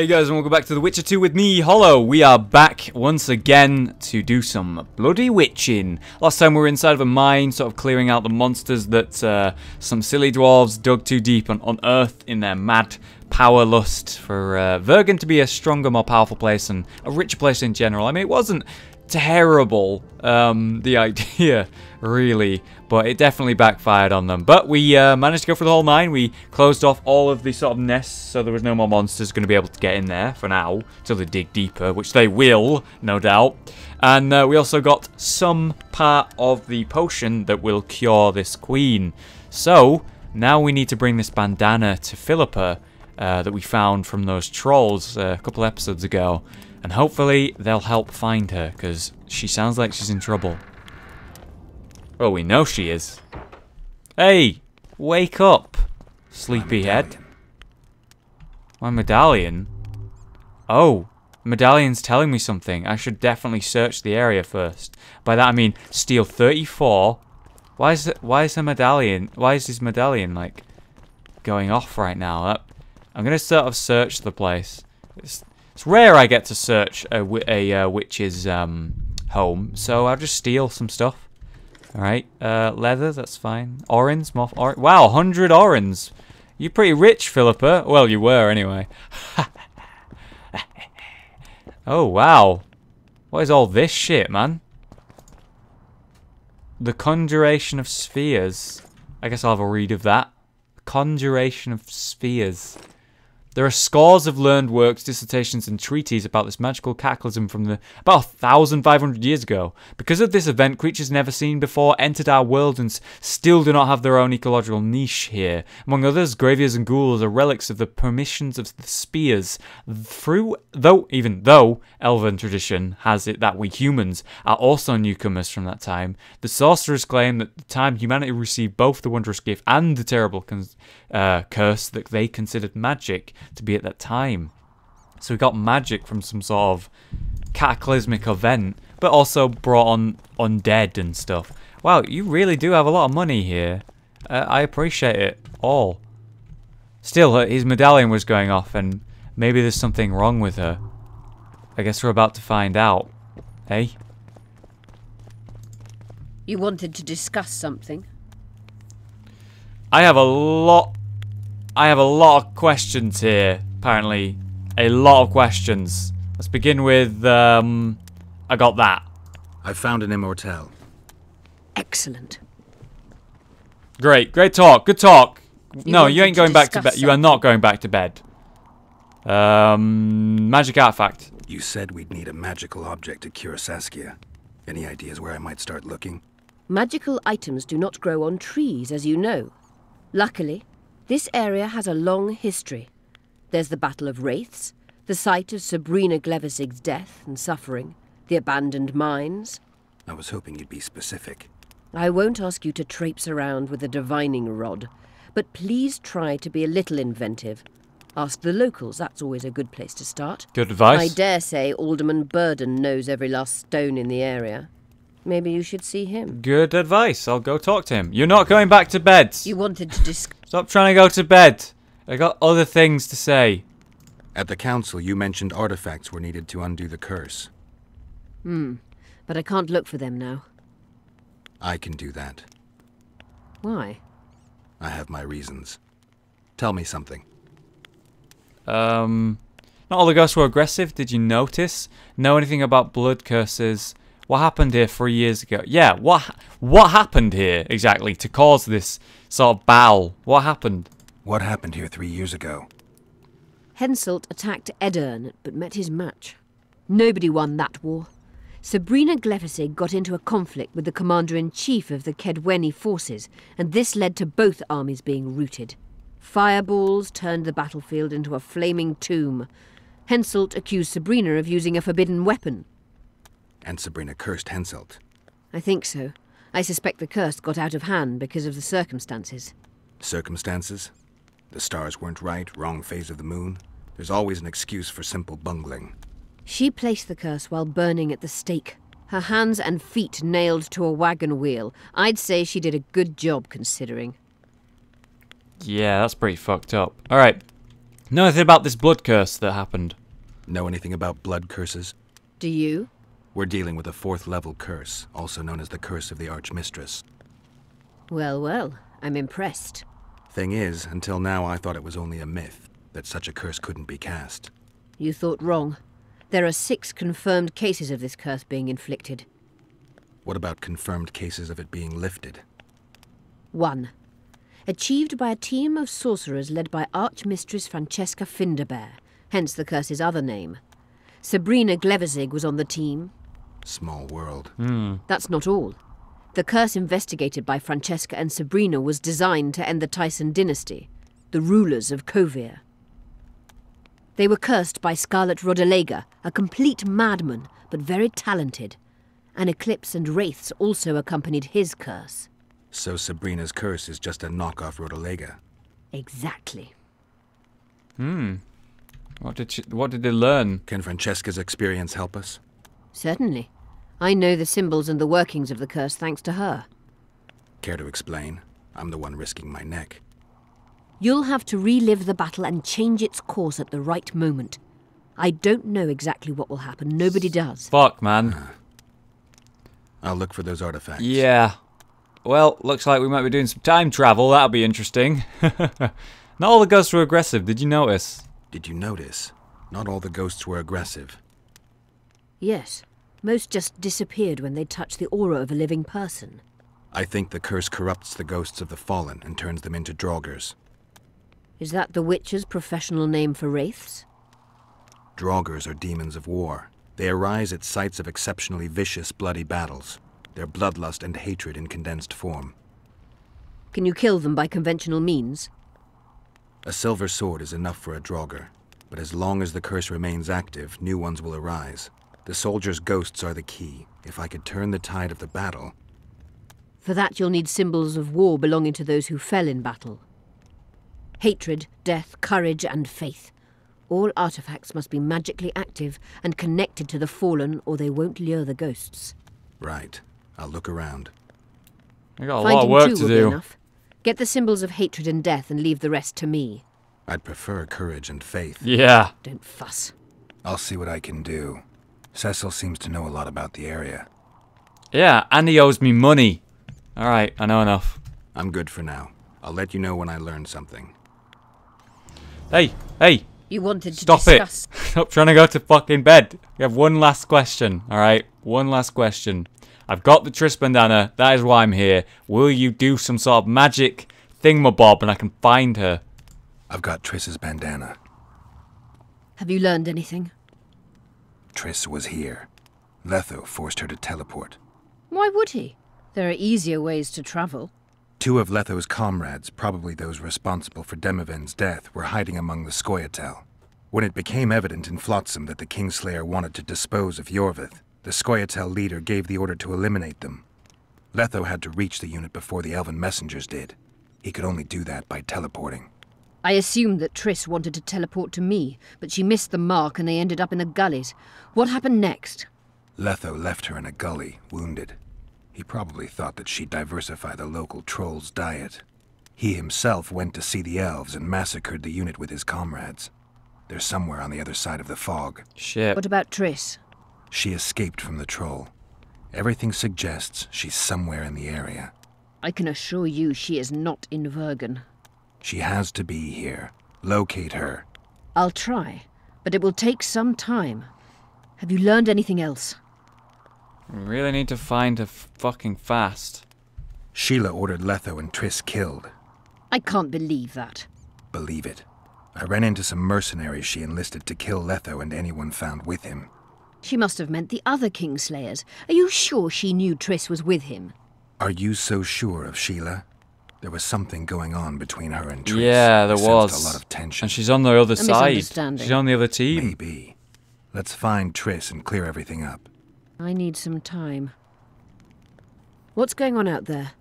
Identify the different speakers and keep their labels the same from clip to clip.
Speaker 1: Hey guys, and welcome back to The Witcher 2 with me, Hollow. We are back once again to do some bloody witching. Last time we were inside of a mine, sort of clearing out the monsters that some silly dwarves dug too deep and unearthed in their mad power lust for Vergen to be a stronger, more powerful place and a richer place in general. I mean, it wasn't terrible, the idea, really, but it definitely backfired on them. But we managed to go for the whole mine. We closed off all of the sort of nests, so there was no more monsters going to be able to get in there for now, till they dig deeper, which they will, no doubt. And we also got some part of the potion that will cure this queen. So, now we need to bring this bandana to Philippa that we found from those trolls a couple episodes ago. And hopefully they'll help find her, because she sounds like she's in trouble. Well, we know she is. Hey, wake up, sleepyhead. My medallion? Oh, medallion's telling me something. I should definitely search the area first. By that I mean steal 34. Why is the medallion? Why is this medallion like going off right now? I'm gonna sort of search the place. It's rare I get to search a witch's home, so I'll just steal some stuff. Alright, leather, that's fine. Orens, more wow, 100 orens. You're pretty rich, Philippa. Well, you were, anyway. Oh, wow. What is all this shit, man? The Conjuration of Spheres. I guess I'll have a read of that. Conjuration of Spheres. There are scores of learned works, dissertations, and treatises about this magical cataclysm from about 1,500 years ago. Because of this event, creatures never seen before entered our world and still do not have their own ecological niche here. Among others, graviers and ghouls are relics of the permissions of the spears. Even though elven tradition has it that we humans are also newcomers from that time, the sorcerers claim that the time humanity received both the wondrous gift and the terrible curse that they considered magic to be at that time. So we got magic from some sort of cataclysmic event, but also brought on undead and stuff. Wow, you really do have a lot of money here. I appreciate it all. Still, his medallion was going off, and maybe there's something wrong with her. I guess we're about to find out. Hey?
Speaker 2: You wanted to discuss something?
Speaker 1: I have a lot of questions here, apparently. A lot of questions. Let's begin with, I got that.
Speaker 3: I found an immortelle.
Speaker 2: Excellent.
Speaker 1: Great talk, good talk. No, you ain't going back to bed. You are not going back to bed. Magic artifact.
Speaker 3: You said we'd need a magical object to cure Saskia. Any ideas where I might start looking?
Speaker 2: Magical items do not grow on trees, as you know. Luckily, this area has a long history. There's the Battle of Wraiths, the site of Sabrina Glevisig's death and suffering, the abandoned mines.
Speaker 3: I was hoping you'd be specific.
Speaker 2: I won't ask you to traipse around with a divining rod, but please try to be a little inventive. Ask the locals, that's always a good place to start.
Speaker 1: Good advice.
Speaker 2: I dare say Alderman Burden knows every last stone in the area. Maybe you should see him.
Speaker 1: Good advice. I'll go talk to him. You're not going back to bed.
Speaker 2: You wanted to
Speaker 1: Stop trying to go to bed. I got other things to say.
Speaker 3: At the council, you mentioned artifacts were needed to undo the curse.
Speaker 2: But I can't look for them now.
Speaker 3: I can do that.
Speaker 2: Why?
Speaker 3: I have my reasons. Tell me something.
Speaker 1: Not all the ghosts were aggressive. Did you notice? Know anything about blood curses? What happened here 3 years ago? Yeah, what happened here exactly to cause this sort of battle? What happened?
Speaker 3: What happened here 3 years ago?
Speaker 2: Henselt attacked Edern, but met his match. Nobody won that war. Sabrina Glevisig got into a conflict with the commander-in-chief of the Kedweni forces, and this led to both armies being routed. Fireballs turned the battlefield into a flaming tomb. Henselt accused Sabrina of using a forbidden weapon.
Speaker 3: And Sabrina cursed Henselt.
Speaker 2: I think so. I suspect the curse got out of hand because of the circumstances.
Speaker 3: Circumstances? The stars weren't right, wrong phase of the moon. There's always an excuse for simple bungling.
Speaker 2: She placed the curse while burning at the stake. Her hands and feet nailed to a wagon wheel. I'd say she did a good job considering.
Speaker 1: Yeah, that's pretty fucked up. Alright. Know anything about this blood curse that happened?
Speaker 3: Know anything about blood curses?
Speaker 2: Do you?
Speaker 3: We're dealing with a 4th level curse, also known as the Curse of the Archmistress.
Speaker 2: Well, well, I'm impressed.
Speaker 3: Thing is, until now I thought it was only a myth, that such a curse couldn't be cast.
Speaker 2: You thought wrong. There are 6 confirmed cases of this curse being inflicted.
Speaker 3: What about confirmed cases of it being lifted?
Speaker 2: 1. Achieved by a team of sorcerers led by Archmistress Francesca Finderbear, hence the curse's other name. Sabrina Glevizig was on the team.
Speaker 3: Small world.
Speaker 2: That's not all. The curse investigated by Francesca and Sabrina was designed to end the Tyson dynasty, the rulers of Kovir. They were cursed by Scarlet Rodalega, a complete madman, but very talented. An eclipse and wraiths also accompanied his curse.
Speaker 3: So Sabrina's curse is just a knockoff Rodalega.
Speaker 2: Exactly.
Speaker 1: What did they learn?
Speaker 3: Can Francesca's experience help us?
Speaker 2: Certainly. I know the symbols and the workings of the curse thanks to her.
Speaker 3: Care to explain? I'm the one risking my neck.
Speaker 2: You'll have to relive the battle and change its course at the right moment. I don't know exactly what will happen. Nobody does.
Speaker 1: Fuck, man.
Speaker 3: I'll look for those artifacts.
Speaker 1: Yeah. Well, looks like we might be doing some time travel. That'll be interesting. Not all the ghosts were aggressive, did you notice?
Speaker 3: Did you notice? Not all the ghosts were aggressive.
Speaker 2: Yes. Most just disappeared when they touched the aura of a living person.
Speaker 3: I think the curse corrupts the ghosts of the fallen and turns them into draugrs.
Speaker 2: Is that the Witcher's professional name for wraiths?
Speaker 3: Draugrs are demons of war. They arise at sites of exceptionally vicious, bloody battles. Their bloodlust and hatred in condensed form.
Speaker 2: Can you kill them by conventional means?
Speaker 3: A silver sword is enough for a draugr, but as long as the curse remains active, new ones will arise. The soldiers' ghosts are the key. If I could turn the tide of the battle...
Speaker 2: For that you'll need symbols of war belonging to those who fell in battle. Hatred, death, courage, and faith. All artifacts must be magically active and connected to the fallen, or they won't lure the ghosts.
Speaker 3: Right. I'll look around.
Speaker 1: I got a lot of work to do.
Speaker 2: Get the symbols of hatred and death and leave the rest to me.
Speaker 3: I'd prefer courage and faith.
Speaker 1: Yeah.
Speaker 2: Don't fuss.
Speaker 3: I'll see what I can do. Cecil seems to know a lot about the area.
Speaker 1: Yeah, and he owes me money. Alright, I know enough.
Speaker 3: I'm good for now. I'll let you know when I learn something.
Speaker 1: Hey, hey!
Speaker 2: You wanted to
Speaker 1: Stop
Speaker 2: discuss...
Speaker 1: it! Stop trying to go to fucking bed. We have one last question, alright? One last question. I've got the TRISS bandana, that is why I'm here. Will you do some sort of magic thingamabob and I can find her?
Speaker 3: I've got Triss's bandana.
Speaker 2: Have you learned anything?
Speaker 3: Triss was here. Letho forced her to teleport.
Speaker 2: Why would he? There are easier ways to travel.
Speaker 3: 2 of Letho's comrades, probably those responsible for Demoven's death, were hiding among the Scoia'tael. When it became evident in Flotsam that the Kingslayer wanted to dispose of Yorvith, the Scoia'tael leader gave the order to eliminate them. Letho had to reach the unit before the Elven messengers did. He could only do that by teleporting.
Speaker 2: I assumed that Triss wanted to teleport to me, but she missed the mark and they ended up in the gullies. What happened next?
Speaker 3: Letho left her in a gully, wounded. He probably thought that she'd diversify the local trolls' diet. He himself went to see the elves and massacred the unit with his comrades. They're somewhere on the other side of the fog.
Speaker 1: Shit.
Speaker 2: What about Triss?
Speaker 3: She escaped from the troll. Everything suggests she's somewhere in the area.
Speaker 2: I can assure you she is not in Vergen.
Speaker 3: She has to be here. Locate her.
Speaker 2: I'll try, but it will take some time. Have you learned anything else?
Speaker 1: We really need to find her fucking fast.
Speaker 3: Sheila ordered Letho and Triss killed.
Speaker 2: I can't believe that.
Speaker 3: Believe it. I ran into some mercenaries she enlisted to kill Letho and anyone found with him.
Speaker 2: She must have meant the other Kingslayers. Are you sure she knew Triss was with him?
Speaker 3: Are you so sure of Sheila? There was something going on between her and Triss.
Speaker 1: Yeah, there was.
Speaker 3: A lot of tension.
Speaker 1: And she's on the other side.
Speaker 2: Misunderstanding.
Speaker 1: She's on the other team.
Speaker 3: Maybe. Let's find Triss and clear everything up.
Speaker 2: I need some time. What's going on out there?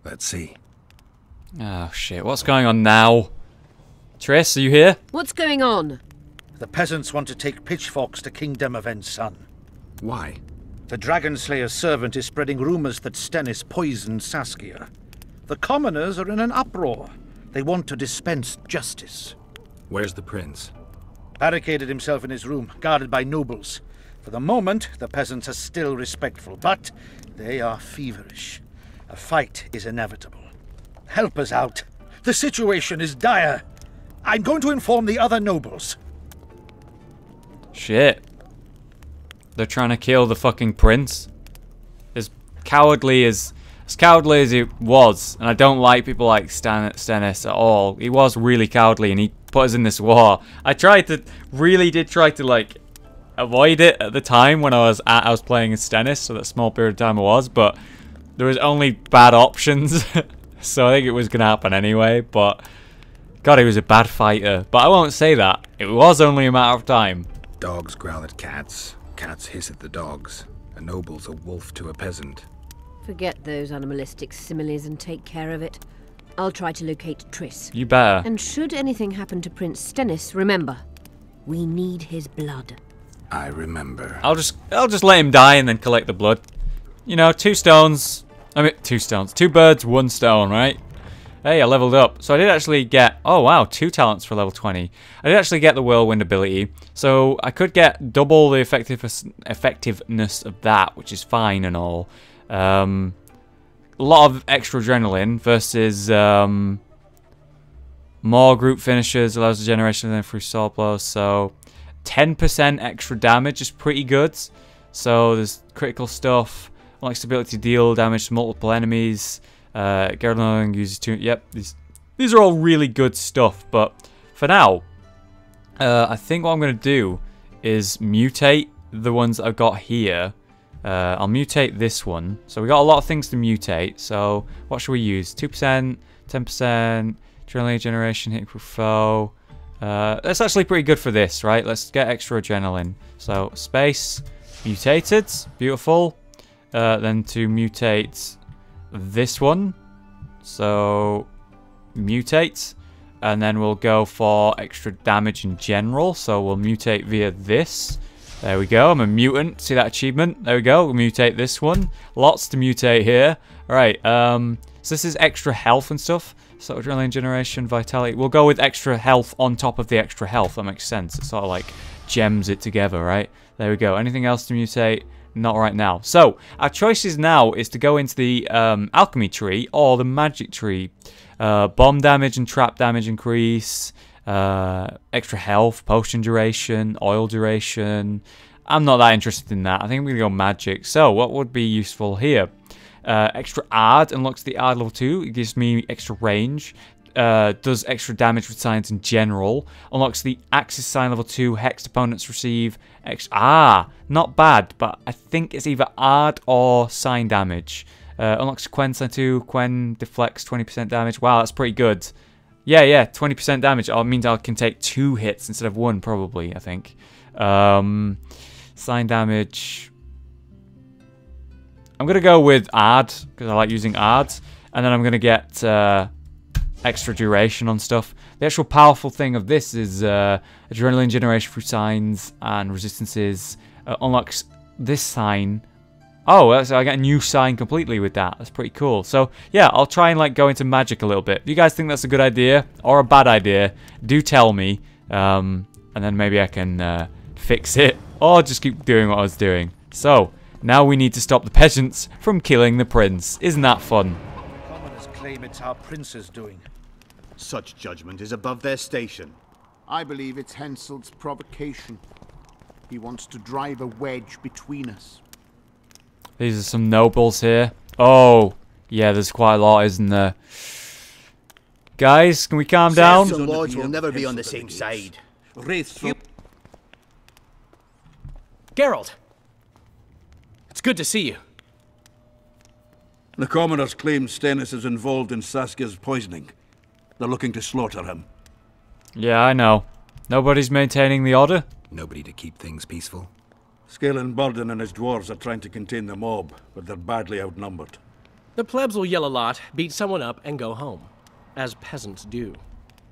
Speaker 3: Let's see.
Speaker 1: Oh shit, what's going on now? Triss, are you here?
Speaker 2: What's going on?
Speaker 4: The peasants want to take pitchforks to King Demoven's son.
Speaker 3: Why?
Speaker 4: The Dragonslayer's servant is spreading rumors that Stennis poisoned Saskia. The commoners are in an uproar. They want to dispense justice.
Speaker 3: Where's the prince?
Speaker 4: Barricaded himself in his room, guarded by nobles. For the moment, the peasants are still respectful, but they are feverish. A fight is inevitable. Help us out. The situation is dire. I'm going to inform the other nobles.
Speaker 1: Shit. They're trying to kill the fucking prince. As cowardly as it was, and I don't like people like Stannis at all. He was really cowardly, and he put us in this war. I really did try to like avoid it at the time when I was playing as Stannis, so that small period of time I was, but there was only bad options, so I think it was gonna happen anyway. But God, he was a bad fighter. But I won't say that. It was only a matter of time.
Speaker 3: Dogs growl at cats. Cats hiss at the dogs. A noble's a wolf to a peasant.
Speaker 2: Forget those animalistic similes and take care of it. I'll try to locate TRISS.
Speaker 1: You better.
Speaker 2: And should anything happen to Prince Stennis, remember, we need his blood.
Speaker 3: I remember.
Speaker 1: I'll just let him die and then collect the blood. You know, 2 stones. I mean, 2 stones. 2 birds, 1 stone, right? Hey, I leveled up. So I did actually get... Oh, wow. 2 talents for level 20. I did actually get the whirlwind ability. So I could get double the effectiveness of that, which is fine and all. A lot of extra adrenaline versus more group finishes, allows the generation then through sword blows. So 10% extra damage is pretty good. So there's critical stuff, unlocks the ability to deal damage to multiple enemies. GenerationHollow uses 2. Yep, these are all really good stuff. But for now, I think what I'm going to do is mutate the ones that I've got here. I'll mutate this one. So we got a lot of things to mutate. So what should we use? 2%, 10%, adrenaline generation, hitting for foe. That's actually pretty good for this, right? Let's get extra adrenaline. So space, mutated, beautiful. Then to mutate this one. So mutate. And then we'll go for extra damage in general. So we'll mutate via this. There we go. I'm a mutant. See that achievement? There we go. We'll mutate this one. Lots to mutate here. Alright. So this is extra health and stuff. So adrenaline generation, vitality. We'll go with extra health on top of the extra health. That makes sense. It sort of like gems it together, right? There we go. Anything else to mutate? Not right now. So our choices now is to go into the alchemy tree or the magic tree. Bomb damage and trap damage increase. Extra health, potion duration, oil duration. I'm not that interested in that. I think I'm going to go magic. So what would be useful here? Extra Ard unlocks the Ard level 2. It gives me extra range. Does extra damage with signs in general. Unlocks the Axis sign level 2. Hexed opponents receive extra... not bad, but I think it's either Ard or sign damage. Unlocks Quen sign 2. Quen deflects 20% damage. Wow, that's pretty good. Yeah, 20% damage. Oh, it means I can take 2 hits instead of 1, probably, I think. Sign damage. I'm going to go with Ard, because I like using Ard. And then I'm going to get extra duration on stuff. The actual powerful thing of this is adrenaline generation through signs and resistances. Unlocks this sign. Oh, so I get a new sign completely with that. That's pretty cool. So, yeah, I'll try and, like, go into magic a little bit. If you guys think that's a good idea or a bad idea, do tell me. And then maybe I can fix it or just keep doing what I was doing. So, now we need to stop the peasants from killing the prince. Isn't that fun?
Speaker 4: Commoners claim it's our prince's doing.
Speaker 5: Such judgment is above their station.
Speaker 6: I believe it's Henselt's provocation. He wants to drive a wedge between us.
Speaker 1: These are some nobles here. Oh, yeah, there's quite a lot, isn't there? Guys, can we calm down?
Speaker 5: The lords will never be on the same side.
Speaker 7: Geralt! It's good to see you.
Speaker 8: The commoners claim Stennis is involved in Saskia's poisoning. They're looking to slaughter him.
Speaker 1: Yeah, I know. Nobody's maintaining the order?
Speaker 3: Nobody to keep things peaceful.
Speaker 8: Scalen Burden and his dwarves are trying to contain the mob, but they're badly outnumbered.
Speaker 7: The plebs will yell a lot, beat someone up, and go home. As peasants do.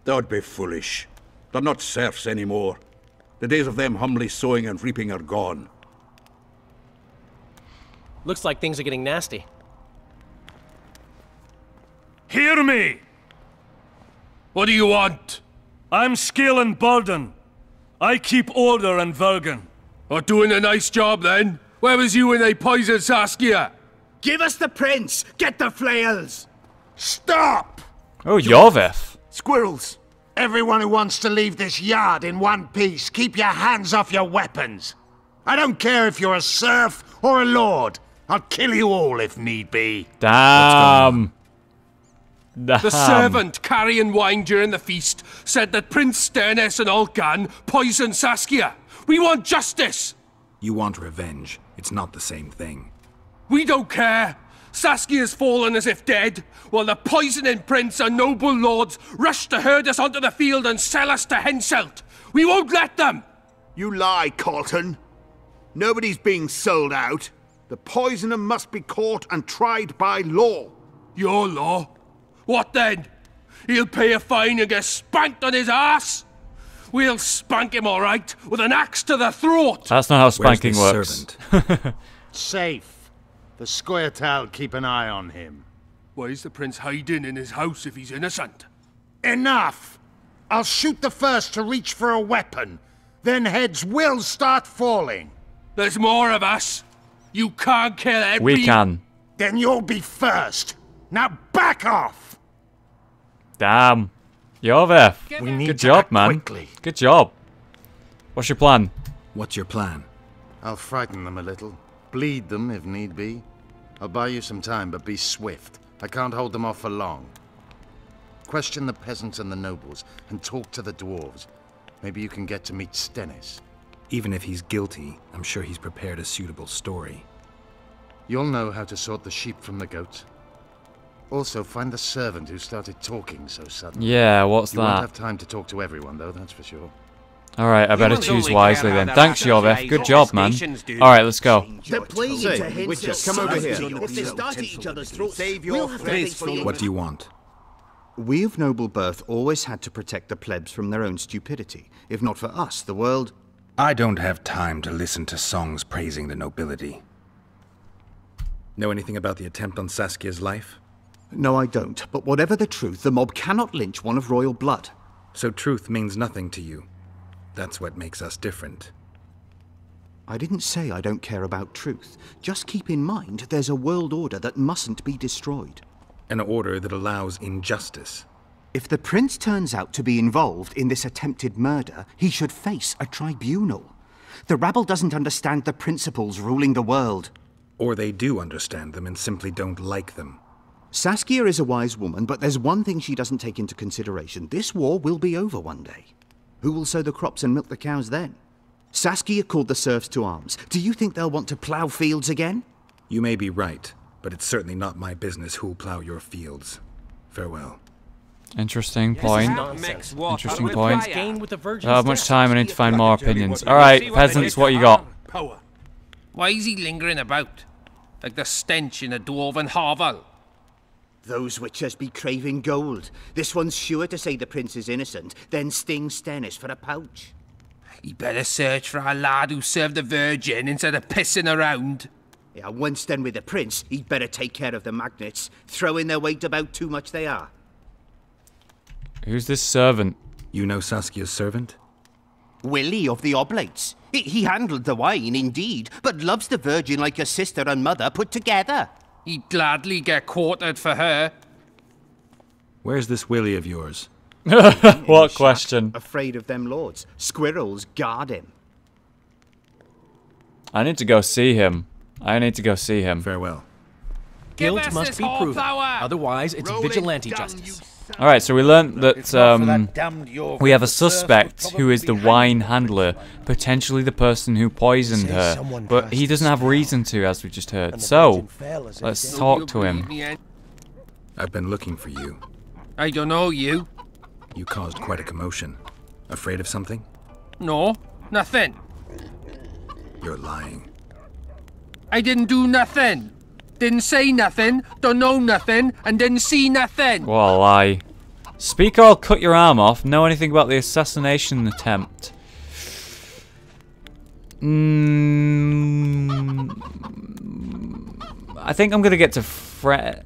Speaker 8: That would be foolish. They're not serfs anymore. The days of them humbly sowing and reaping are gone.
Speaker 7: Looks like things are getting nasty.
Speaker 9: Hear me! What do you want? I'm Skillen Bolden. I keep order in Vergen.
Speaker 10: Are doing a nice job then? Where was you when they poisoned Saskia?
Speaker 5: Give us the prince! Get the flails!
Speaker 6: Stop!
Speaker 1: Oh, Yorveth.
Speaker 6: Squirrels! Everyone who wants to leave this yard in one piece, keep your hands off your weapons. I don't care if you're a serf or a lord. I'll kill you all if need be.
Speaker 1: Damn.
Speaker 10: The servant carrying wine during the feast said that Prince Sternes and Olgan poisoned Saskia. We want justice!
Speaker 3: You want revenge. It's not the same thing.
Speaker 10: We don't care. Saskia's fallen as if dead, while the poisoning prince and noble lords rush to herd us onto the field and sell us to Henselt. We won't let them!
Speaker 5: You lie, Colton. Nobody's being sold out.
Speaker 6: The poisoner must be caught and tried by law.
Speaker 10: Your law? What then? He'll pay a fine and get spanked on his ass? We'll spank him all right, with an axe to the throat!
Speaker 1: That's not how spanking works.
Speaker 6: Safe. The Scoia'tael keep an eye on him.
Speaker 10: Why is the prince hiding in his house if he's innocent?
Speaker 6: Enough! I'll shoot the first to reach for a weapon. Then heads will start falling.
Speaker 10: There's more of us. You can't kill every...
Speaker 1: We can.
Speaker 6: Then you'll be first. Now back off!
Speaker 1: Damn. Yorveth. Good job, man.
Speaker 6: Quickly.
Speaker 1: Good job. What's your plan?
Speaker 3: What's your plan?
Speaker 6: I'll frighten them a little. Bleed them if need be. I'll buy you some time, but be swift. I can't hold them off for long. Question the peasants and the nobles, and talk to the dwarves. Maybe you can get to meet Stennis.
Speaker 3: Even if he's guilty, I'm sure he's prepared a suitable story.
Speaker 6: You'll know how to sort the sheep from the goats. Also, find the servant who started talking so suddenly.
Speaker 1: Yeah, what's
Speaker 6: You
Speaker 1: that?
Speaker 6: won't have time to talk to everyone, though, that's for sure.
Speaker 1: Alright, I better choose wisely then. Thanks, Yorveth. Good job, man. Alright, let's go.
Speaker 5: They're playing into Henselt.
Speaker 6: come over here.
Speaker 5: If they start at each other's throats, we'll have to think
Speaker 3: What do you want?
Speaker 11: We of noble birth always had to protect the plebs from their own stupidity. If not for us, the world...
Speaker 3: I don't have time to listen to songs praising the nobility. Know anything about the attempt on Saskia's life?
Speaker 11: No, I don't. But whatever the truth, the mob cannot lynch one of royal blood.
Speaker 3: So truth means nothing to you. That's what makes us different.
Speaker 11: I didn't say I don't care about truth. Just keep in mind there's a world order that mustn't be destroyed.
Speaker 3: An order that allows injustice.
Speaker 11: If the prince turns out to be involved in this attempted murder, he should face a tribunal. The rabble doesn't understand the principles ruling the world.
Speaker 3: Or they do understand them and simply don't like them.
Speaker 11: Saskia is a wise woman, but there's one thing she doesn't take into consideration. This war will be over one day. Who will sow the crops and milk the cows then? Saskia called the serfs to arms. Do you think they'll want to plough fields again?
Speaker 3: You may be right, but it's certainly not my business who'll plough your fields. Farewell.
Speaker 1: Interesting point. Interesting point.
Speaker 7: I
Speaker 1: don't have much time, I need to find more opinions. Alright, peasants, what you got?
Speaker 10: Why is he lingering about? Like the stench in a dwarven hovel?
Speaker 5: Those witches be craving gold. This one's sure to say the prince is innocent, then sting Stennis for a pouch.
Speaker 10: He better search for a lad who served the Virgin instead of pissing around.
Speaker 5: Yeah, once done with the prince, he'd better take care of the magnets, throwing their weight about too much they are.
Speaker 1: Who's this servant?
Speaker 3: You know Saskia's servant?
Speaker 5: Willie of the Oblates. He handled the wine, indeed, but loves the Virgin like a sister and mother put together.
Speaker 10: He'd gladly get quartered for her.
Speaker 3: Where's this Willie of yours?
Speaker 1: What question?
Speaker 5: Afraid of them lords. Squirrels guard him.
Speaker 1: I need to go see him.
Speaker 3: Farewell.
Speaker 7: Guilt must be proven. Otherwise, it's vigilante justice.
Speaker 1: Alright, so we learned that we have a suspect who is the wine handler, potentially the person who poisoned her, but he doesn't have reason to, as we just heard. So, let's talk to him.
Speaker 3: I've been looking for you.
Speaker 10: I don't know you.
Speaker 3: You caused quite a commotion. Afraid of something?
Speaker 10: No, nothing.
Speaker 3: You're lying.
Speaker 10: I didn't do nothing. Didn't say nothing, don't know nothing, and didn't see nothing.
Speaker 1: What a lie. Speak or I'll cut your arm off. Know anything about the assassination attempt? I think I'm gonna get to Fred.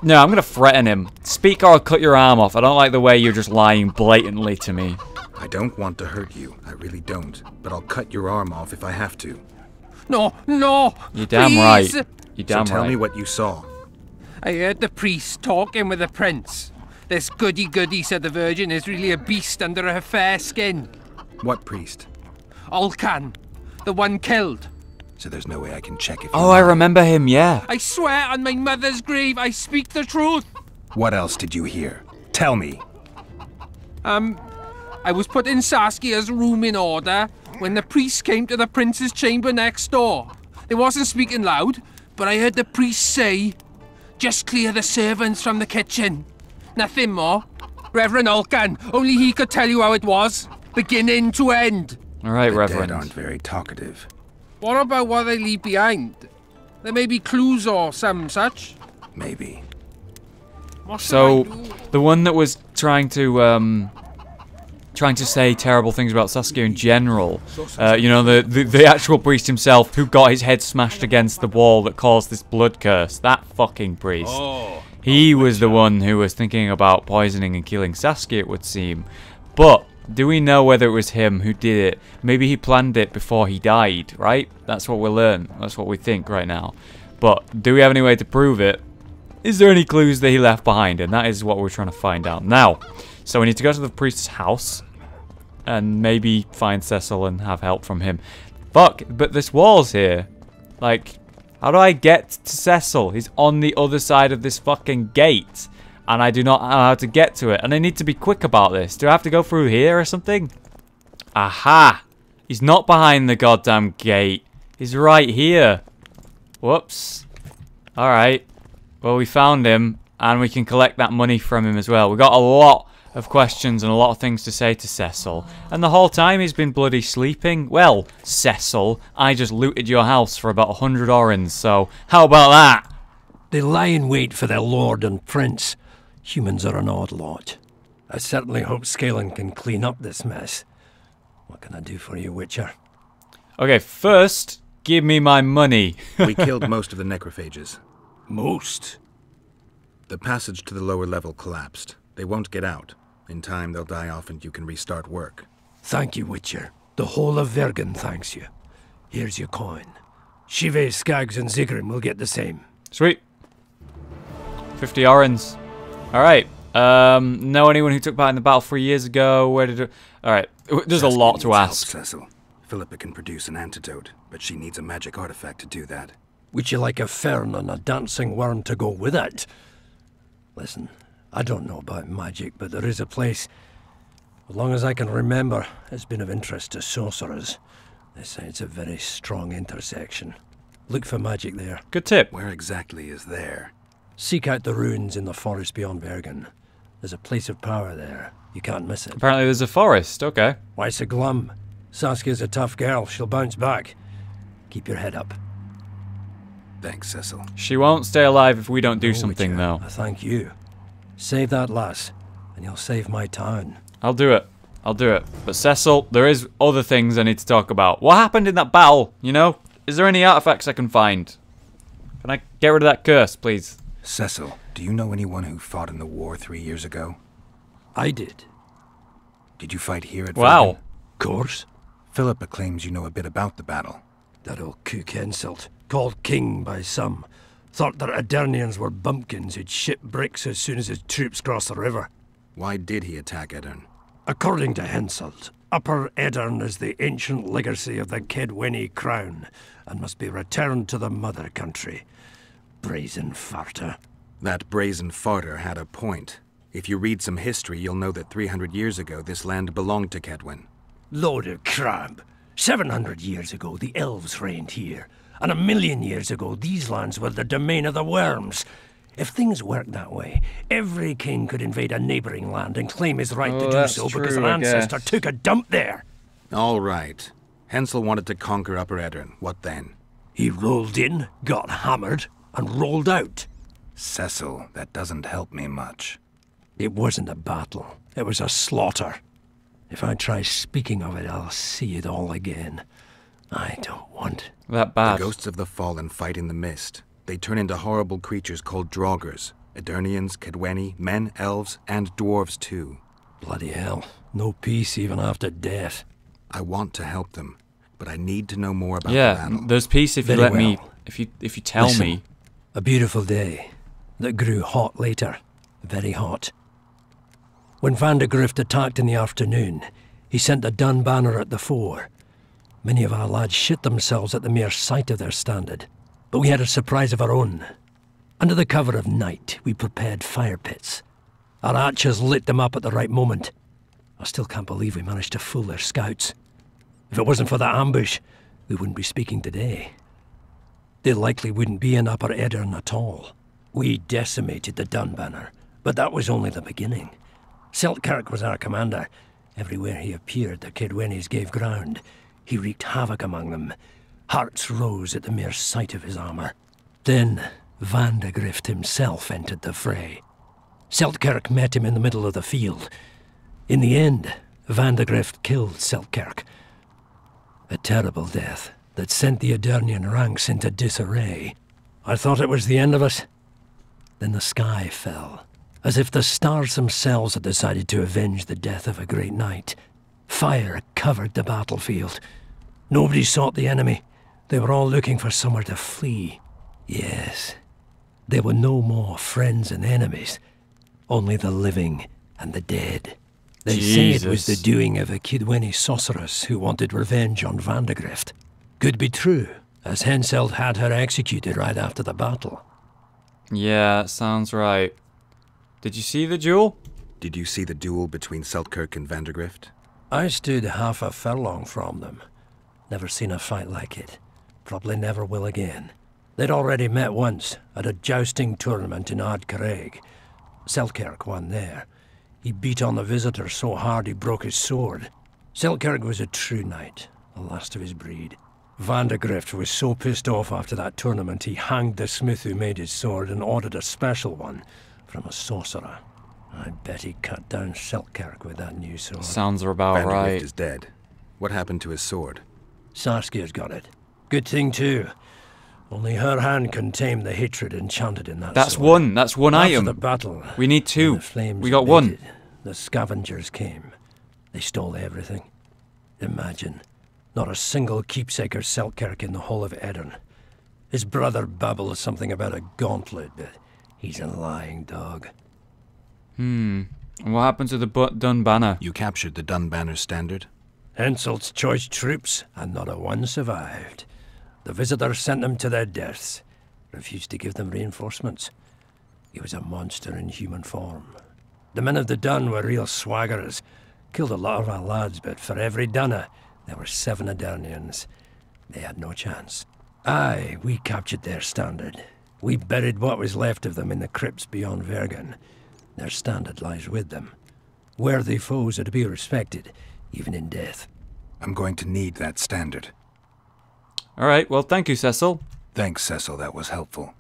Speaker 1: No, I'm gonna threaten him. Speak or I'll cut your arm off. I don't like the way you're just lying blatantly to me.
Speaker 3: I don't want to hurt you. I really don't. But I'll cut your arm off if I have to.
Speaker 10: No, no!
Speaker 1: You're damn
Speaker 10: please.
Speaker 1: right. You're damn
Speaker 3: so tell
Speaker 1: right.
Speaker 3: me what you saw.
Speaker 10: I heard the priest talking with the prince. This goody-goody said the Virgin is really a beast under her fair skin.
Speaker 3: What priest?
Speaker 10: Alcan, the one killed.
Speaker 3: So there's no way I can check if
Speaker 1: Oh, I remember him, yeah.
Speaker 10: I swear on my mother's grave, I speak the truth.
Speaker 3: What else did you hear? Tell me.
Speaker 10: I was put in Saskia's room in order when the priest came to the prince's chamber next door. They wasn't speaking loud, but I heard the priest say, "Just clear the servants from the kitchen." Nothing more. Reverend Alcan, only he could tell you how it was, beginning to end.
Speaker 1: All right,
Speaker 3: The
Speaker 1: Reverend.
Speaker 3: dead aren't very talkative.
Speaker 10: What about what they leave behind? There may be clues or some such.
Speaker 3: Maybe.
Speaker 10: What should
Speaker 1: So,
Speaker 10: I do?
Speaker 1: the one that was trying to say terrible things about Saskia in general, you know, the actual priest himself who got his head smashed against the wall that caused this blood curse, that fucking priest. He was the one who was thinking about poisoning and killing Saskia, it would seem. But do we know whether it was him who did it? Maybe he planned it before he died, right? That's what we'll learn. That's what we think right now. But do we have any way to prove it? Is there any clues that he left behind? And that is what we're trying to find out now. So we need to go to the priest's house and maybe find Cecil and have help from him. Fuck, but this wall's here. Like, how do I get to Cecil? He's on the other side of this fucking gate. And I do not know how to get to it. And I need to be quick about this. Do I have to go through here or something? Aha! He's not behind the goddamn gate. He's right here. Whoops. Alright. Well, we found him. And we can collect that money from him as well. We got a lot of questions and a lot of things to say to Cecil. And the whole time he's been bloody sleeping. Well, Cecil, I just looted your house for about 100 orens. So, how about that?
Speaker 12: They lie in wait for their lord and prince. Humans are an odd lot. I certainly hope Scalan can clean up this mess. What can I do for you, Witcher?
Speaker 1: Okay, first, give me my money.
Speaker 3: We killed most of the necrophages.
Speaker 12: Most?
Speaker 3: The passage to the lower level collapsed. They won't get out. In time, they'll die off and you can restart work.
Speaker 12: Thank you, Witcher. The whole of Vergen thanks you. Here's your coin. Shive, Skaggs, and Zigrim will get the same.
Speaker 1: Sweet. 50 orens. Alright. Know anyone who took part in the battle 3 years ago? Where did it... Alright. There's a lot to ask.
Speaker 3: Cecil. Philippa can produce an antidote, but she needs a magic artifact to do that.
Speaker 12: Would you like a fern and a dancing worm to go with it? Listen, I don't know about magic, but there is a place, as long as I can remember, has been of interest to sorcerers. They say it's a very strong intersection. Look for magic there.
Speaker 1: Good tip.
Speaker 3: Where exactly is there?
Speaker 12: Seek out the ruins in the forest beyond Bergen. There's a place of power there. You can't miss it.
Speaker 1: Apparently there's a forest. Okay.
Speaker 12: Why so glum? Saskia's a tough girl. She'll bounce back. Keep your head up.
Speaker 3: Thanks, Cecil.
Speaker 1: She won't stay alive if we don't do something,
Speaker 12: Witcher,
Speaker 1: though.
Speaker 12: I thank you. Save that lass, and you'll save my town.
Speaker 1: I'll do it. I'll do it. But Cecil, there is other things I need to talk about. What happened in that battle, you know? Is there any artifacts I can find? Can I get rid of that curse, please?
Speaker 3: Cecil, do you know anyone who fought in the war 3 years ago?
Speaker 12: I did.
Speaker 3: Did you fight here at
Speaker 1: Wow.
Speaker 3: Vergen?
Speaker 12: Course.
Speaker 3: Philippa claims you know a bit about the battle.
Speaker 12: That old cook insult, called king by some, thought that Adernians were bumpkins who'd ship bricks as soon as his troops crossed the river.
Speaker 3: Why did he attack Edern?
Speaker 12: According to Henselt, Upper Edern is the ancient legacy of the Kedweni crown and must be returned to the mother country. Brazen farter.
Speaker 3: That brazen farter had a point. If you read some history, you'll know that 300 years ago this land belonged to Kedwen.
Speaker 12: Load of crab. 700 years ago, the elves reigned here. And 1,000,000 years ago, these lands were the domain of the worms. If things worked that way, every king could invade a neighboring land and claim his right to do so because an ancestor took a dump there.
Speaker 3: All right. Hensel wanted to conquer Upper Edern. What then?
Speaker 12: He rolled in, got hammered, and rolled out.
Speaker 3: Cecil, that doesn't help me much.
Speaker 12: It wasn't a battle. It was a slaughter. If I try speaking of it, I'll see it all again. I don't want
Speaker 1: that bad.
Speaker 3: The ghosts of the fallen fight in the mist. They turn into horrible creatures called draugrs. Edirnians, Kedweni, men, elves, and dwarves too.
Speaker 12: Bloody hell. No peace even after death.
Speaker 3: I want to help them, but I need to know more about the
Speaker 1: Yeah,
Speaker 3: battle.
Speaker 1: there's peace if you
Speaker 12: Very
Speaker 1: let me...
Speaker 12: well.
Speaker 1: If you tell
Speaker 12: Listen,
Speaker 1: me.
Speaker 12: A beautiful day that grew hot later. Very hot. When Vandegrift attacked in the afternoon, he sent a dun banner at the fore. Many of our lads shit themselves at the mere sight of their standard, but we had a surprise of our own. Under the cover of night, we prepared fire pits. Our archers lit them up at the right moment. I still can't believe we managed to fool their scouts. If it wasn't for that ambush, we wouldn't be speaking today. They likely wouldn't be in Upper Edirn at all. We decimated the Dun banner, but that was only the beginning. Seltkirk was our commander. Everywhere he appeared, the Kedwenis gave ground. He wreaked havoc among them. Hearts rose at the mere sight of his armor. Then Vandegrift himself entered the fray. Seltkirk met him in the middle of the field. In the end, Vandegrift killed Seltkirk. A terrible death that sent the Edirnian ranks into disarray. I thought it was the end of us. Then the sky fell, as if the stars themselves had decided to avenge the death of a great knight. Fire covered the battlefield. Nobody sought the enemy. They were all looking for somewhere to flee. Yes, there were no more friends and enemies, only the living and the dead. They say it was the doing of a Kedweni sorceress who wanted revenge on Vandegrift. Could be true, as Henselt had her executed right after the battle.
Speaker 1: Yeah, sounds right. Did you see the duel?
Speaker 3: Did you see the duel between Seltkirk and Vandegrift?
Speaker 12: I stood half a furlong from them. Never seen a fight like it. Probably never will again. They'd already met once, at a jousting tournament in Ardcarreg. Seltkirk won there. He beat on the visitor so hard he broke his sword. Seltkirk was a true knight, the last of his breed. Vandegrift was so pissed off after that tournament he hanged the smith who made his sword and ordered a special one from a sorcerer. I bet he cut down Seltkirk with that new sword.
Speaker 1: Sounds about
Speaker 3: Vandegrift
Speaker 1: right.
Speaker 3: is dead. What happened to his sword?
Speaker 12: Saskia's got it. Good thing too. Only her hand can tame the hatred enchanted in that
Speaker 1: That's
Speaker 12: sword.
Speaker 1: one. That's one
Speaker 12: After
Speaker 1: item.
Speaker 12: the battle,
Speaker 1: We need two.
Speaker 12: when the flames
Speaker 1: We got one.
Speaker 12: abated, the scavengers came. They stole everything. Imagine, not a single keepsake or Seltkirk in the whole of Edirn. His brother babbled something about a gauntlet, but he's a lying dog.
Speaker 1: What happened to the Dun banner?
Speaker 3: You captured the Dun banner standard?
Speaker 12: Henselt's choice troops, and not a one survived. The visitors sent them to their deaths, refused to give them reinforcements. He was a monster in human form. The men of the Dun were real swaggerers. Killed a lot of our lads, but for every Dunner, there were 7 Edirnians. They had no chance. Aye, we captured their standard. We buried what was left of them in the crypts beyond Vergen. Their standard lies with them. Worthy foes are to be respected, even in death.
Speaker 3: I'm going to need that standard.
Speaker 1: Alright, well thank you, Cecil.
Speaker 3: Thanks, Cecil, that was helpful.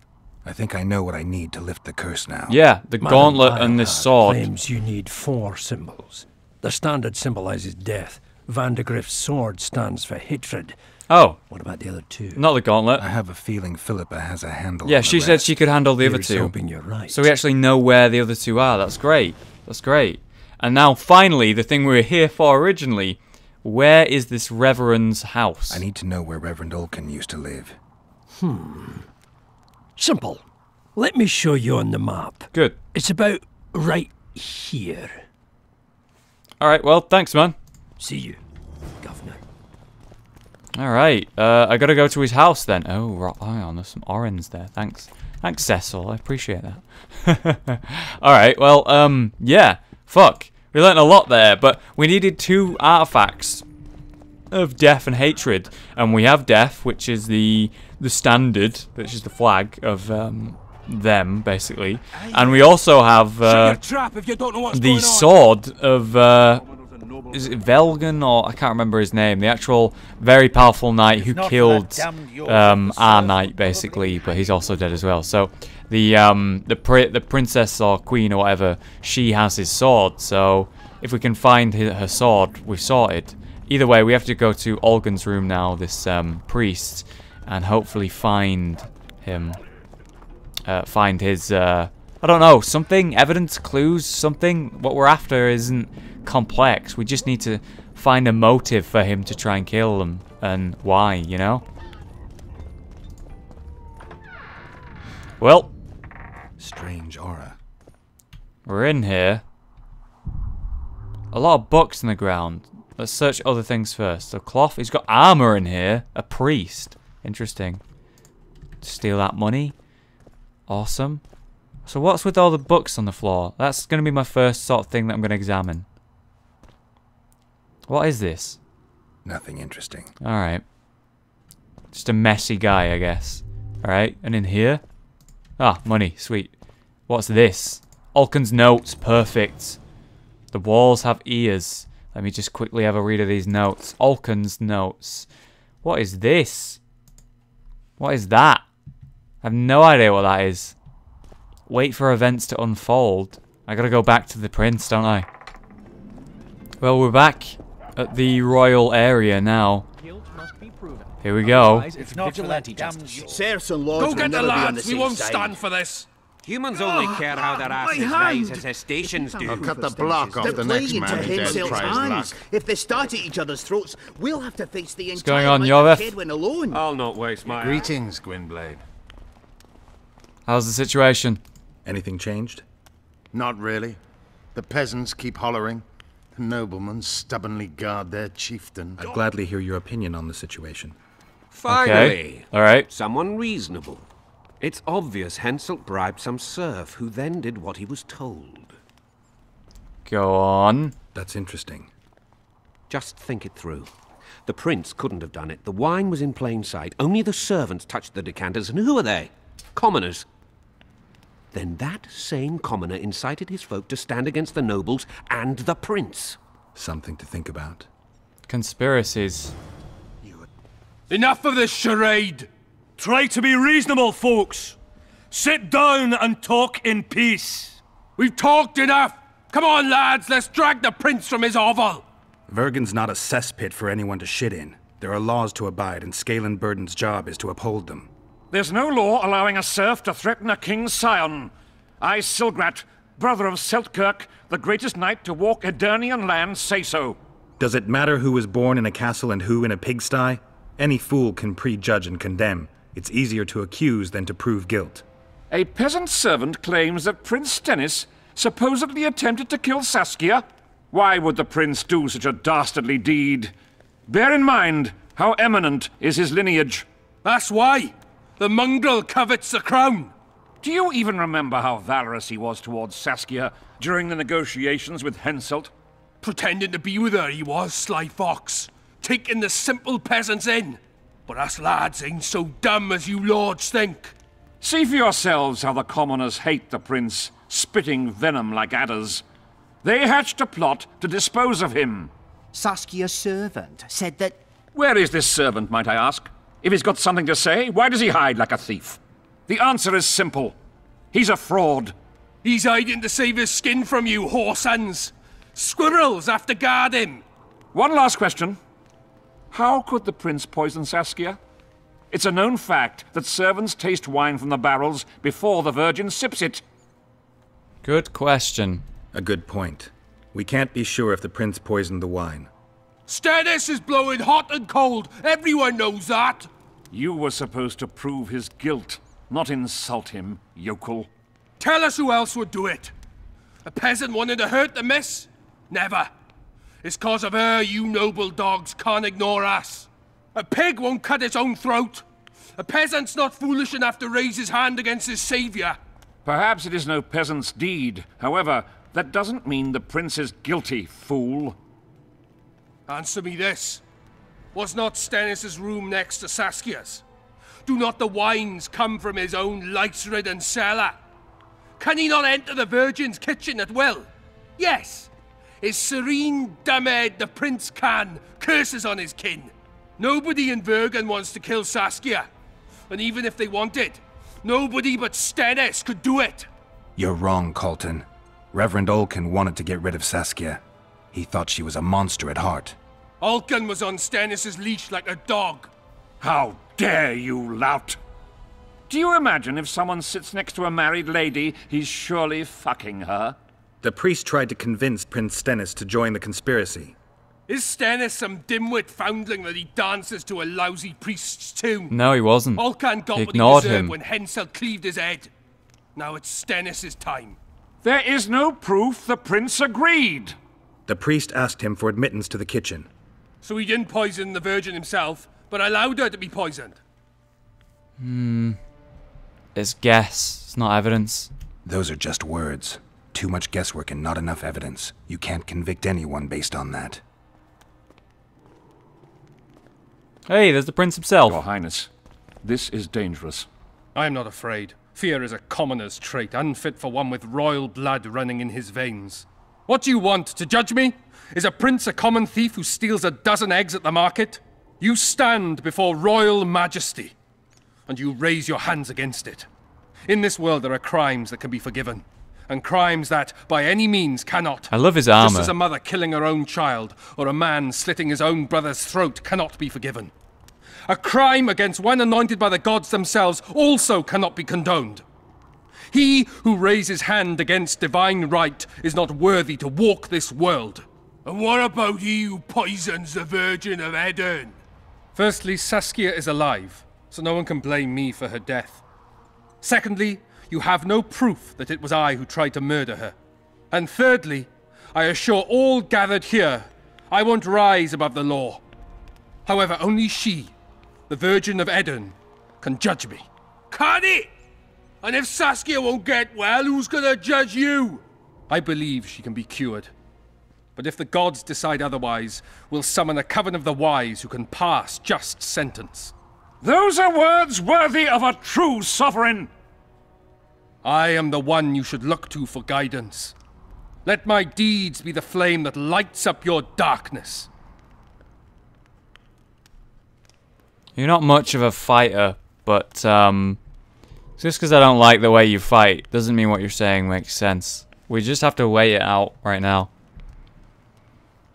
Speaker 3: I think I know what I need to lift the curse now.
Speaker 1: Yeah, the
Speaker 12: Madam
Speaker 1: gauntlet and this
Speaker 12: Ironheart
Speaker 1: sword.
Speaker 12: claims you need 4 symbols. The standard symbolizes death. Vandegrift's sword stands for hatred.
Speaker 1: Oh.
Speaker 12: What about the other 2?
Speaker 1: Not the gauntlet.
Speaker 3: I have a feeling Philippa has a handle
Speaker 1: Yeah,
Speaker 3: on the
Speaker 1: she said
Speaker 3: rest.
Speaker 1: she could handle the other
Speaker 12: Here's
Speaker 1: 2.
Speaker 12: hoping you're right.
Speaker 1: So we actually know where the other 2 are. That's great. That's great. And now, finally, the thing we were here for originally. Where is this Reverend's house?
Speaker 3: I need to know where Reverend Olkin used to live.
Speaker 12: Simple. Let me show you on the map.
Speaker 1: Good.
Speaker 12: It's about right here.
Speaker 1: Alright, well, thanks, man.
Speaker 12: See you, Governor.
Speaker 1: Alright, I gotta go to his house then. Oh, right, hang on, there's some orange there. Thanks. Thanks, Cecil. I appreciate that. Alright, well, yeah. Fuck. We learned a lot there, but we needed 2 artifacts of death and hatred. And we have death, which is the standard, which is the flag of them, basically. And we also have the sword of... is it Velgen, or I can't remember his name, the actual very powerful knight who killed our knight, basically, but he's also dead as well. So the princess or queen or whatever, she has his sword. So if we can find her sword, we've sorted. Either way, we have to go to Olgin's room now, this priest, and hopefully find him, find his I don't know, something, evidence, clues, something. What we're after isn't complex. We just need to find a motive for him to try and kill them, and why, you know? Well,
Speaker 3: strange aura.
Speaker 1: We're in here. A lot of books on the ground. Let's search other things first. A cloth. He's got armor in here. A priest. Interesting. Steal that money. Awesome. So what's with all the books on the floor? That's going to be my first sort of thing that I'm going to examine. What is this?
Speaker 3: Nothing interesting.
Speaker 1: Alright. Just a messy guy, I guess. Alright, and in here? Ah, money. Sweet. What's this? Alken's notes. Perfect. The walls have ears. Let me just quickly have a read of these notes. Alken's notes. What is this? What is that? I have no idea what that is. Wait for events to unfold. I gotta go back to the prince, don't I? Well, we're back at the royal area now. Here we go.
Speaker 4: It's not vigilante justice.
Speaker 11: Serfs and lords
Speaker 10: Go get the lads. We won't stand for this.
Speaker 13: Humans only care how their asses rise as their stations do.
Speaker 6: I'll cut the block off the next man who dares try his luck.
Speaker 11: If they start at each other's throats, we'll have to face the
Speaker 1: What's going
Speaker 11: entire
Speaker 1: on,
Speaker 11: might
Speaker 1: Yorveth?
Speaker 11: of Kedwen alone.
Speaker 13: I'll not waste my...
Speaker 6: Greetings, Gwynblade.
Speaker 1: How's the situation?
Speaker 3: Anything changed?
Speaker 6: Not really. The peasants keep hollering. The noblemen stubbornly guard their chieftain.
Speaker 3: I'd gladly hear your opinion on the situation.
Speaker 13: Finally.
Speaker 1: Okay. Alright.
Speaker 13: Someone reasonable. It's obvious Henselt bribed some serf who then did what he was told.
Speaker 1: Go on.
Speaker 3: That's interesting.
Speaker 13: Just think it through. The prince couldn't have done it. The wine was in plain sight. Only the servants touched the decanters, and who are they? Commoners. Then that same commoner incited his folk to stand against the nobles and the prince.
Speaker 3: Something to think about.
Speaker 1: Conspiracies.
Speaker 10: Enough of this charade.
Speaker 9: Try to be reasonable, folks. Sit down and talk in peace.
Speaker 10: We've talked enough. Come on, lads. Let's drag the prince from his hovel.
Speaker 3: Vergen's not a cesspit for anyone to shit in. There are laws to abide, and Scalen Burden's job is to uphold them.
Speaker 14: There's no law allowing a serf to threaten a king's scion. I, Silgrat, brother of Seltkirk, the greatest knight to walk Edirnian land, say so.
Speaker 3: Does it matter who was born in a castle and who in a pigsty? Any fool can prejudge and condemn. It's easier to accuse than to prove guilt.
Speaker 14: A peasant servant claims that Prince Stennis supposedly attempted to kill Saskia. Why would the prince do such a dastardly deed? Bear in mind how eminent is his lineage.
Speaker 10: That's why. The mongrel covets the crown.
Speaker 14: Do you even remember how valorous he was towards Saskia during the negotiations with Henselt?
Speaker 10: Pretending to be with her, he was, sly fox. Taking the simple peasants in. But us lads ain't so dumb as you lords think.
Speaker 14: See for yourselves how the commoners hate the prince, spitting venom like adders. They hatched a plot to dispose of him.
Speaker 5: Saskia's servant said that...
Speaker 14: Where is this servant, might I ask? If he's got something to say, why does he hide like a thief? The answer is simple. He's a fraud.
Speaker 10: He's hiding to save his skin from you, whoresons. Squirrels have to guard him.
Speaker 14: One last question. How could the prince poison Saskia? It's a known fact that servants taste wine from the barrels before the virgin sips it.
Speaker 1: Good question.
Speaker 3: A good point. We can't be sure if the prince poisoned the wine.
Speaker 10: Stennis is blowing hot and cold. Everyone knows that.
Speaker 14: You were supposed to prove his guilt, not insult him, yokel.
Speaker 10: Tell us who else would do it. A peasant wanted to hurt the miss? Never. It's cause of her you noble dogs can't ignore us. A pig won't cut its own throat. A peasant's not foolish enough to raise his hand against his savior.
Speaker 14: Perhaps it is no peasant's deed. However, that doesn't mean the prince is guilty, fool.
Speaker 10: Answer me this. Was not Stennis' room next to Saskia's? Do not the wines come from his own lice-ridden cellar? Can he not enter the Virgin's kitchen at will? Yes. His serene dumbhead the prince can, curses on his kin. Nobody in Vergen wants to kill Saskia. And even if they wanted, nobody but Stennis could do it.
Speaker 3: You're wrong, Colton. Reverend Olkin wanted to get rid of Saskia. He thought she was a monster at heart.
Speaker 10: Olkin was on Stennis' leash like a dog.
Speaker 14: How dare you, lout! Do you imagine if someone sits next to a married lady, he's surely fucking her?
Speaker 3: The priest tried to convince Prince Stennis to join the conspiracy.
Speaker 10: Is Stennis some dimwit foundling that he dances to a lousy priest's tune?
Speaker 1: No, he wasn't.
Speaker 10: Olcan got
Speaker 1: He
Speaker 10: what he
Speaker 1: ignored
Speaker 10: deserved
Speaker 1: him.
Speaker 10: when Hensel cleaved his head. Now it's Stennis' time.
Speaker 14: There is no proof the prince agreed.
Speaker 3: The priest asked him for admittance to the kitchen.
Speaker 10: So he didn't poison the Virgin himself, but allowed her to be poisoned.
Speaker 1: It's guess. It's not evidence.
Speaker 3: Those are just words. Too much guesswork and not enough evidence. You can't convict anyone based on that.
Speaker 1: Hey, there's the prince himself.
Speaker 14: Your Highness, this is dangerous.
Speaker 10: I am not afraid. Fear is a commoner's trait, unfit for one with royal blood running in his veins. What do you want, to judge me? Is a prince a common thief who steals a dozen eggs at the market? You stand before royal majesty, and you raise your hands against it. In this world there are crimes that can be forgiven, and crimes that, by any means, cannot.
Speaker 1: I love his armor.
Speaker 10: Just as a mother killing her own child, or a man slitting his own brother's throat cannot be forgiven. A crime against one anointed by the gods themselves also cannot be condoned. He who raises hand against divine right is not worthy to walk this world.
Speaker 9: And what about he who poisons the Virgin of Edern?
Speaker 10: Firstly, Saskia is alive, so no one can blame me for her death. Secondly, you have no proof that it was I who tried to murder her. And thirdly, I assure all gathered here, I won't rise above the law. However, only she, the Virgin of Edern, can judge me.
Speaker 9: Can it? And if Saskia won't get well, who's gonna judge you?
Speaker 10: I believe she can be cured. But if the gods decide otherwise, we'll summon a coven of the wise who can pass just sentence.
Speaker 14: Those are words worthy of a true sovereign.
Speaker 10: I am the one you should look to for guidance. Let my deeds be the flame that lights up your darkness.
Speaker 1: You're not much of a fighter, but just because I don't like the way you fight doesn't mean what you're saying makes sense. We just have to weigh it out right now.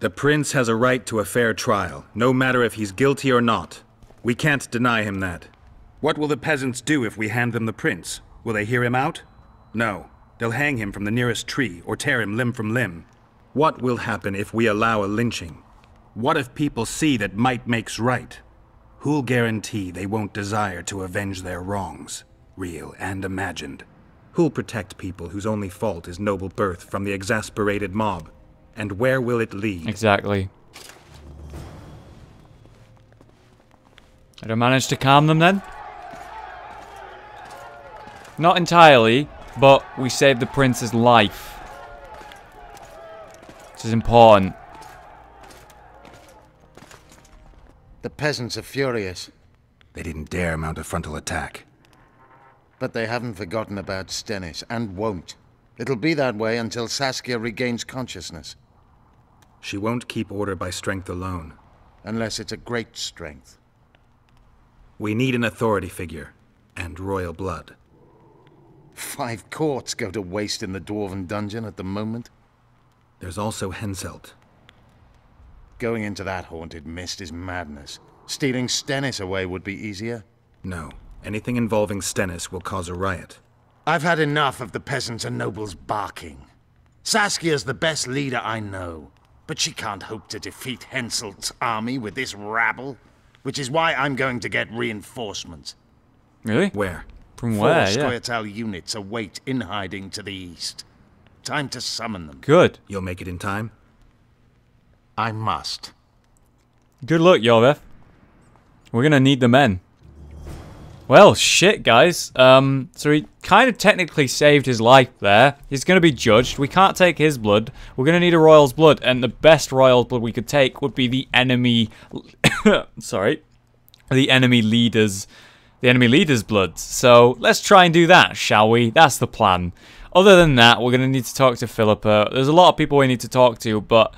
Speaker 3: The prince has a right to a fair trial, no matter if he's guilty or not. We can't deny him that. What will the peasants do if we hand them the prince? Will they hear him out? No. They'll hang him from the nearest tree or tear him limb from limb. What will happen if we allow a lynching? What if people see that might makes right? Who'll guarantee they won't desire to avenge their wrongs, real and imagined? Who'll protect people whose only fault is noble birth from the exasperated mob? And where will it lead?
Speaker 1: Exactly. Did I manage to calm them then? Not entirely, but we saved the prince's life. Which is important.
Speaker 6: The peasants are furious.
Speaker 3: They didn't dare mount a frontal attack.
Speaker 6: But they haven't forgotten about Stennis, and won't. It'll be that way until Saskia regains consciousness.
Speaker 3: She won't keep order by strength alone.
Speaker 6: Unless it's a great strength.
Speaker 3: We need an authority figure, and royal blood.
Speaker 6: 5 courts go to waste in the Dwarven dungeon at the moment.
Speaker 3: There's also Henselt.
Speaker 6: Going into that haunted mist is madness. Stealing Stennis away would be easier.
Speaker 3: No. Anything involving Stennis will cause a riot.
Speaker 5: I've had enough of the peasants and nobles barking. Saskia's the best leader I know, but she can't hope to defeat Henselt's army with this rabble, which is why I'm going to get reinforcements.
Speaker 1: Really?
Speaker 3: Where?
Speaker 1: From where?
Speaker 5: 4
Speaker 1: Yeah.
Speaker 5: Scoia'tael units await in hiding to the east. Time to summon them.
Speaker 1: Good.
Speaker 3: You'll make it in time?
Speaker 5: I must.
Speaker 1: Good luck, Yorveth. We're gonna need the men. Well, shit, guys. So he kind of technically saved his life there. He's going to be judged. We can't take his blood. We're going to need a royal's blood, and the best royal's blood we could take would be the enemy... Sorry. The enemy leader's blood. So let's try and do that, shall we? That's the plan. Other than that, we're going to need to talk to Philippa. There's a lot of people we need to talk to, but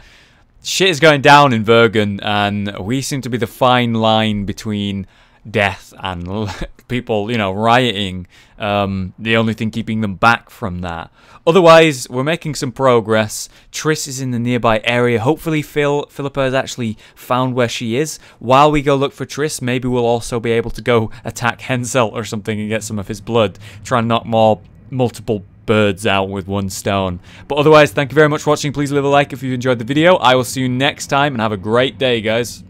Speaker 1: shit is going down in Vergen, and we seem to be the fine line between death and people, you know, rioting, the only thing keeping them back from that. Otherwise, we're making some progress. Triss is in the nearby area. Hopefully Philippa has actually found where she is. While we go look for Triss, maybe we'll also be able to go attack Henselt or something and get some of his blood. Try and knock multiple birds out with one stone. But otherwise, thank you very much for watching. Please leave a like if you enjoyed the video. I will see you next time, and have a great day, guys.